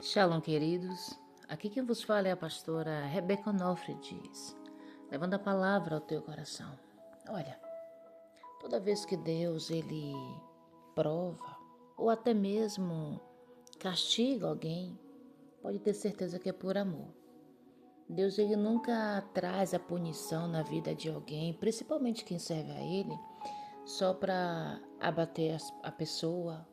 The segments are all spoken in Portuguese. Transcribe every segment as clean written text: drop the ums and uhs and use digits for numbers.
Shalom, queridos. Aqui quem vos fala é a pastora Rebeca Onofre Dias, levando a palavra ao teu coração. Olha, toda vez que Deus ele prova ou até mesmo castiga alguém, pode ter certeza que é por amor. Deus ele nunca traz a punição na vida de alguém, principalmente quem serve a Ele, só para abater a pessoa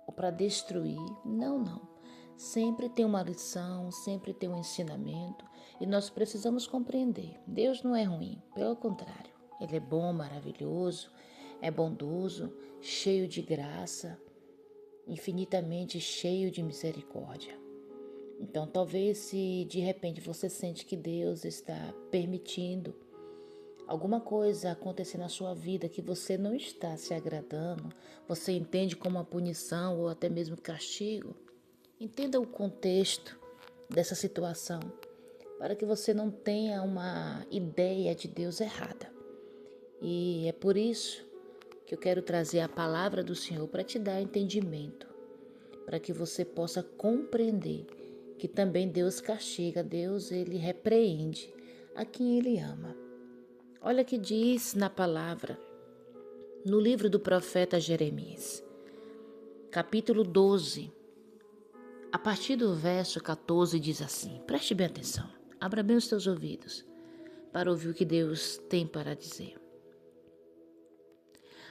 ou para destruir. Não, não. Sempre tem uma lição, sempre tem um ensinamento e nós precisamos compreender. Deus não é ruim, pelo contrário. Ele é bom, maravilhoso, é bondoso, cheio de graça, infinitamente cheio de misericórdia. Então, talvez se de repente você sente que Deus está permitindo alguma coisa acontecer na sua vida que você não está se agradando, você entende como uma punição ou até mesmo castigo, entenda o contexto dessa situação para que você não tenha uma ideia de Deus errada. E é por isso que eu quero trazer a palavra do Senhor para te dar entendimento, para que você possa compreender que também Deus castiga, Deus ele repreende a quem ele ama. Olha que diz na palavra, no livro do profeta Jeremias, capítulo 12, a partir do verso 14 diz assim, preste bem atenção, abra bem os teus ouvidos para ouvir o que Deus tem para dizer.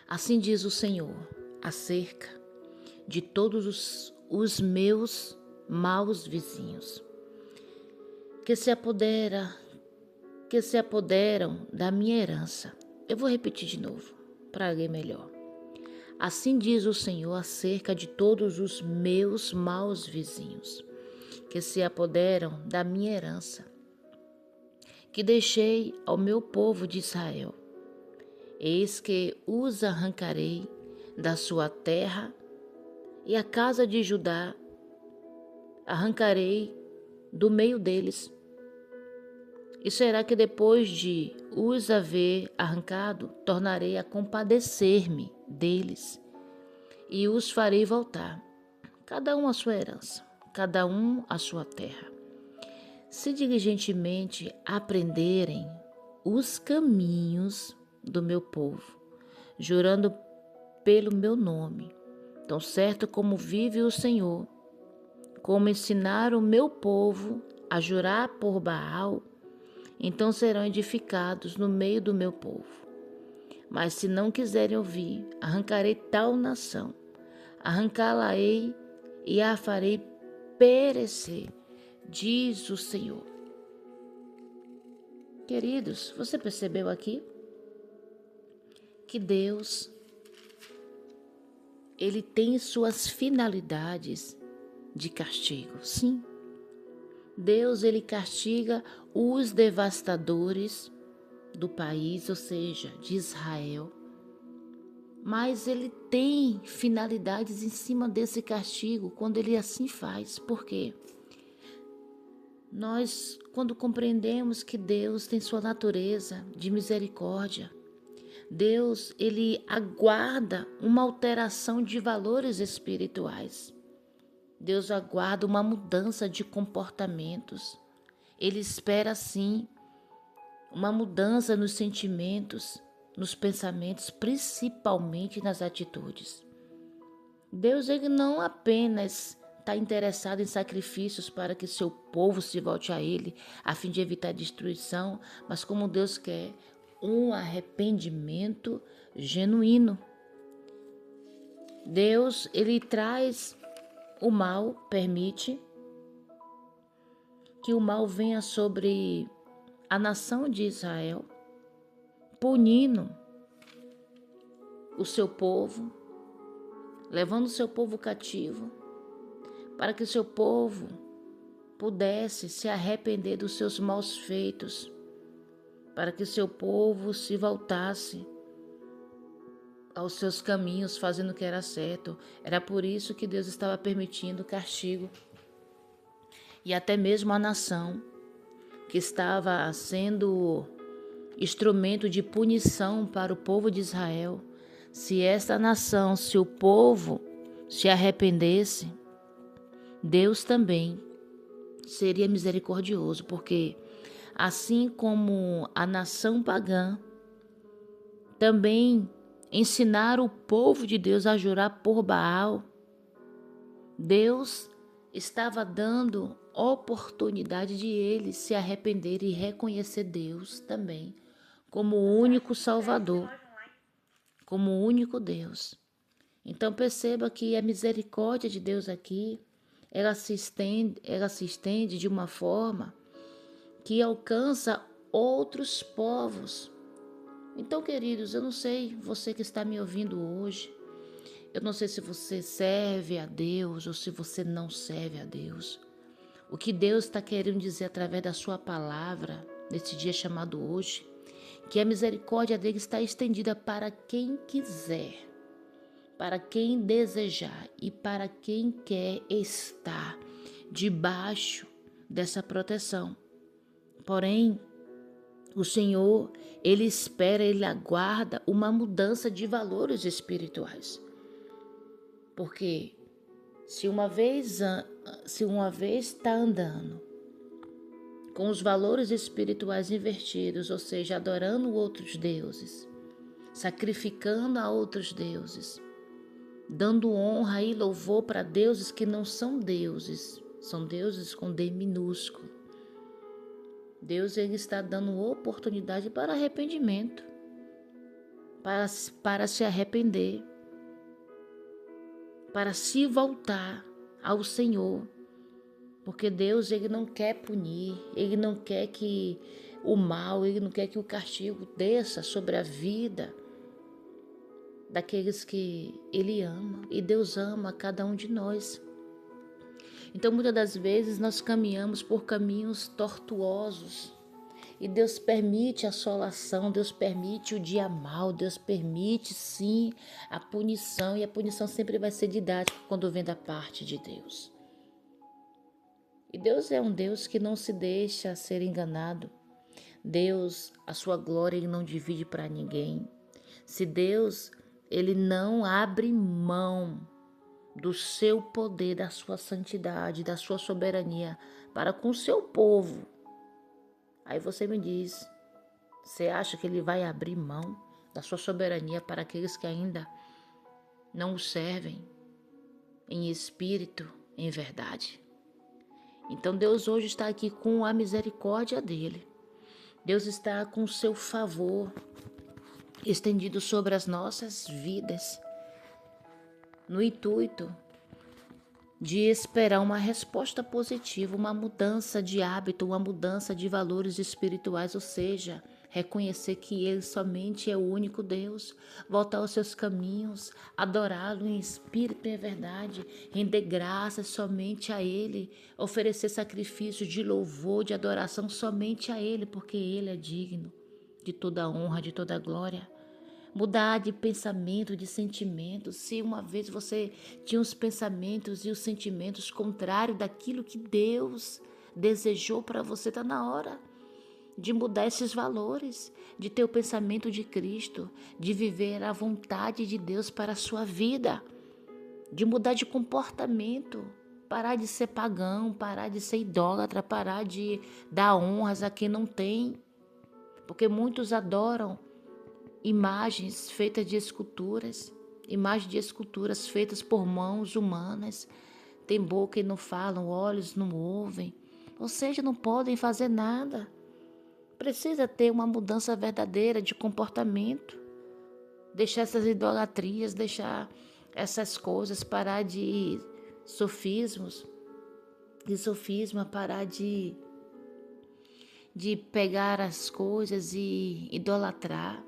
Assim diz o Senhor, acerca de todos os meus maus vizinhos, que se apoderam da minha herança. Eu vou repetir de novo, para ler melhor. Assim diz o Senhor acerca de todos os meus maus vizinhos, que se apoderam da minha herança, que deixei ao meu povo de Israel. Eis que os arrancarei da sua terra e a casa de Judá arrancarei do meio deles. E será que depois de os haver arrancado, tornarei a compadecer-me deles e os farei voltar, cada um a sua herança, cada um a sua terra. Se diligentemente aprenderem os caminhos do meu povo, jurando pelo meu nome, tão certo como vive o Senhor, como ensinar o meu povo a jurar por Baal, então serão edificados no meio do meu povo. Mas se não quiserem ouvir, arrancarei tal nação, arrancá-la-ei e a farei perecer, diz o Senhor. Queridos, você percebeu aqui que Deus, ele tem suas finalidades de castigo, sim. Deus, ele castiga os devastadores do país, ou seja, de Israel. Mas ele tem finalidades em cima desse castigo quando ele assim faz. Por quê? Nós, quando compreendemos que Deus tem sua natureza de misericórdia, Deus, ele aguarda uma alteração de valores espirituais. Deus aguarda uma mudança de comportamentos. Ele espera, sim, uma mudança nos sentimentos, nos pensamentos, principalmente nas atitudes. Deus ele não apenas está interessado em sacrifícios para que seu povo se volte a Ele, a fim de evitar destruição, mas como Deus quer um arrependimento genuíno. Deus, ele traz o mal, permite que o mal venha sobre a nação de Israel, punindo o seu povo, levando o seu povo cativo, para que o seu povo pudesse se arrepender dos seus maus feitos, para que o seu povo se voltasse aos seus caminhos, fazendo o que era certo. Era por isso que Deus estava permitindo o castigo. E até mesmo a nação que estava sendo instrumento de punição para o povo de Israel, se esta nação, se o povo se arrependesse, Deus também seria misericordioso, porque assim como a nação pagã também ensinaram o povo de Deus a jurar por Baal, Deus estava dando oportunidade de eles se arrependerem e reconhecer Deus também como o único Salvador, como o único Deus. Então perceba que a misericórdia de Deus aqui, ela se estende de uma forma que alcança outros povos. Então, queridos, eu não sei, você que está me ouvindo hoje, eu não sei se você serve a Deus ou se você não serve a Deus. O que Deus está querendo dizer através da sua palavra, nesse dia chamado hoje, que a misericórdia dele está estendida para quem quiser, para quem desejar e para quem quer estar debaixo dessa proteção. Porém, o Senhor, Ele espera, Ele aguarda uma mudança de valores espirituais. Porque se uma vez está andando com os valores espirituais invertidos, ou seja, adorando outros deuses, sacrificando a outros deuses, dando honra e louvor para deuses que não são deuses com D minúsculo. Deus, ele está dando oportunidade para arrependimento, para se arrepender, para se voltar ao Senhor, porque Deus, ele não quer punir, ele não quer que o mal, ele não quer que o castigo desça sobre a vida daqueles que ele ama, e Deus ama cada um de nós. Então, muitas das vezes, nós caminhamos por caminhos tortuosos, e Deus permite a assolação, Deus permite o dia mal, Deus permite sim a punição, e a punição sempre vai ser didática quando vem da parte de Deus. E Deus é um Deus que não se deixa ser enganado. Deus, a sua glória, ele não divide para ninguém. Se Deus, ele não abre mão do seu poder, da sua santidade, da sua soberania para com o seu povo, aí você me diz, você acha que ele vai abrir mão da sua soberania para aqueles que ainda não o servem em espírito, em verdade? Então Deus hoje está aqui com a misericórdia dele. Deus está com o seu favor estendido sobre as nossas vidas, no intuito de esperar uma resposta positiva, uma mudança de hábito, uma mudança de valores espirituais, ou seja, reconhecer que Ele somente é o único Deus, voltar aos seus caminhos, adorá-lo em espírito e em verdade, render graças somente a Ele, oferecer sacrifício de louvor, de adoração somente a Ele, porque Ele é digno de toda honra, de toda glória. Mudar de pensamento, de sentimento. Se uma vez você tinha os pensamentos e os sentimentos contrários daquilo que Deus desejou para você, está na hora de mudar esses valores, de ter o pensamento de Cristo, de viver a vontade de Deus para a sua vida, de mudar de comportamento, parar de ser pagão, parar de ser idólatra, parar de dar honras a quem não tem, porque muitos adoram imagens feitas de esculturas, imagens de esculturas feitas por mãos humanas, tem boca e não falam, olhos não ouvem, ou seja, não podem fazer nada. Precisa ter uma mudança verdadeira de comportamento, deixar essas idolatrias, deixar essas coisas, parar de sofismas, parar de pegar as coisas e idolatrar.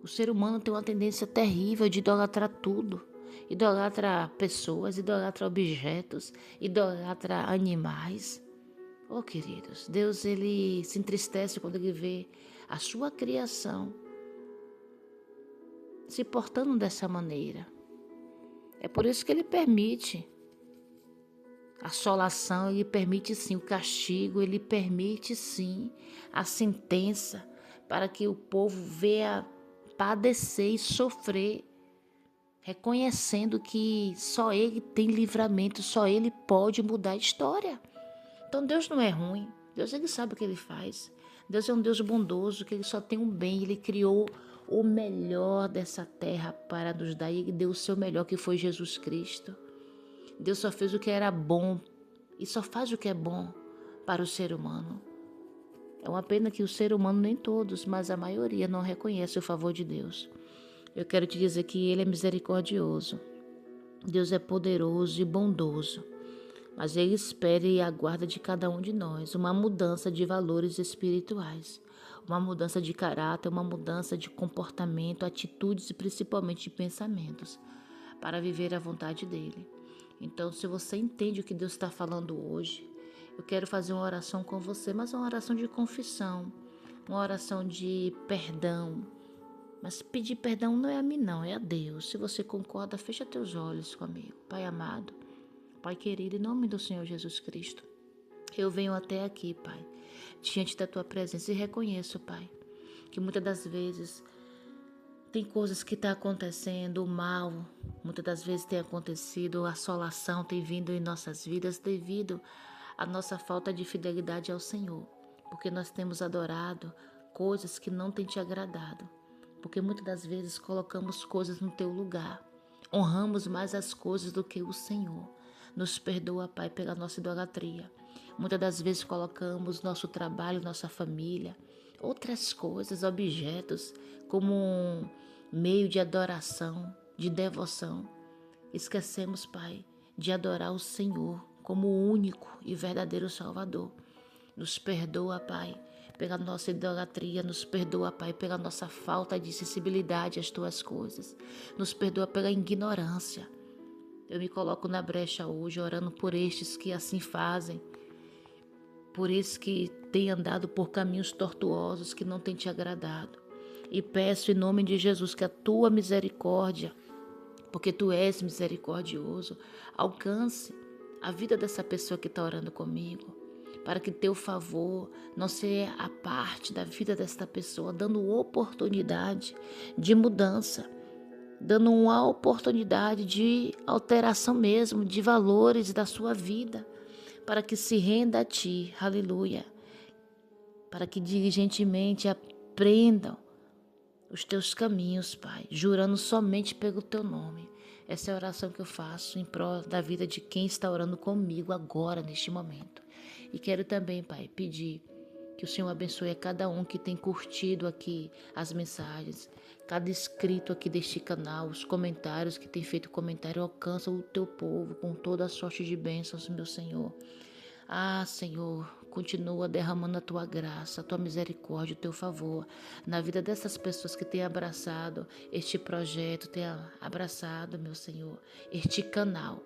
O ser humano tem uma tendência terrível de idolatrar tudo. Idolatra pessoas, idolatra objetos, idolatra animais. Oh, queridos, Deus, ele se entristece quando ele vê a sua criação se portando dessa maneira. É por isso que ele permite a assolação, ele permite sim o castigo, ele permite sim a sentença para que o povo venha padecer e sofrer reconhecendo que só Ele tem livramento, só Ele pode mudar a história. Então Deus não é ruim, Deus Ele sabe o que Ele faz. Deus é um Deus bondoso, que Ele só tem um bem, Ele criou o melhor dessa terra para nos dar, e Ele deu o seu melhor, que foi Jesus Cristo. Deus só fez o que era bom e só faz o que é bom para o ser humano. É uma pena que o ser humano, nem todos, mas a maioria, não reconhece o favor de Deus. Eu quero te dizer que Ele é misericordioso. Deus é poderoso e bondoso. Mas Ele espera e aguarda de cada um de nós uma mudança de valores espirituais, uma mudança de caráter, uma mudança de comportamento, atitudes e principalmente de pensamentos, para viver a vontade dEle. Então, se você entende o que Deus está falando hoje, eu quero fazer uma oração com você, mas uma oração de confissão, uma oração de perdão. Mas pedir perdão não é a mim não, é a Deus. Se você concorda, fecha teus olhos comigo. Pai amado, Pai querido, em nome do Senhor Jesus Cristo, eu venho até aqui, Pai, diante da Tua presença e reconheço, Pai, que muitas das vezes tem coisas que estão acontecendo, o mal, muitas das vezes tem acontecido, a assolação tem vindo em nossas vidas devido à nossa falta de fidelidade ao Senhor, porque nós temos adorado coisas que não têm te agradado, porque muitas das vezes colocamos coisas no Teu lugar, honramos mais as coisas do que o Senhor. Nos perdoa, Pai, pela nossa idolatria. Muitas das vezes colocamos nosso trabalho, nossa família, outras coisas, objetos, como um meio de adoração, de devoção. Esquecemos, Pai, de adorar o Senhor como o único e verdadeiro Salvador. Nos perdoa, Pai, pela nossa idolatria, nos perdoa, Pai, pela nossa falta de sensibilidade às Tuas coisas. Nos perdoa pela ignorância. Eu me coloco na brecha hoje, orando por estes que assim fazem, por esses que têm andado por caminhos tortuosos que não têm te agradado. E peço em nome de Jesus que a Tua misericórdia, porque Tu és misericordioso, alcance a vida dessa pessoa que está orando comigo, para que Teu favor não seja a parte da vida desta pessoa, dando oportunidade de mudança, dando uma oportunidade de alteração mesmo, de valores da sua vida, para que se renda a Ti, aleluia, para que diligentemente aprendam os Teus caminhos, Pai, jurando somente pelo Teu nome. Essa é a oração que eu faço em prol da vida de quem está orando comigo agora, neste momento. E quero também, Pai, pedir que o Senhor abençoe a cada um que tem curtido aqui as mensagens, cada inscrito aqui deste canal, os comentários que tem feito comentário, alcança o Teu povo com toda a sorte de bênçãos, meu Senhor. Ah, Senhor, continua derramando a Tua graça, a Tua misericórdia, o Teu favor na vida dessas pessoas que têm abraçado este projeto, têm abraçado, meu Senhor, este canal.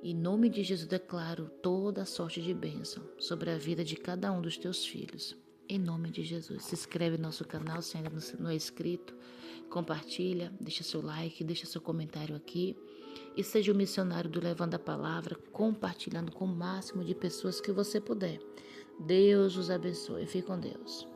Em nome de Jesus declaro toda a sorte de bênção sobre a vida de cada um dos Teus filhos. Em nome de Jesus. Se inscreve no nosso canal se ainda não é inscrito. Compartilha, deixa seu like, deixa seu comentário aqui. E seja o missionário do Levando a Palavra, compartilhando com o máximo de pessoas que você puder. Deus os abençoe. Fique com Deus.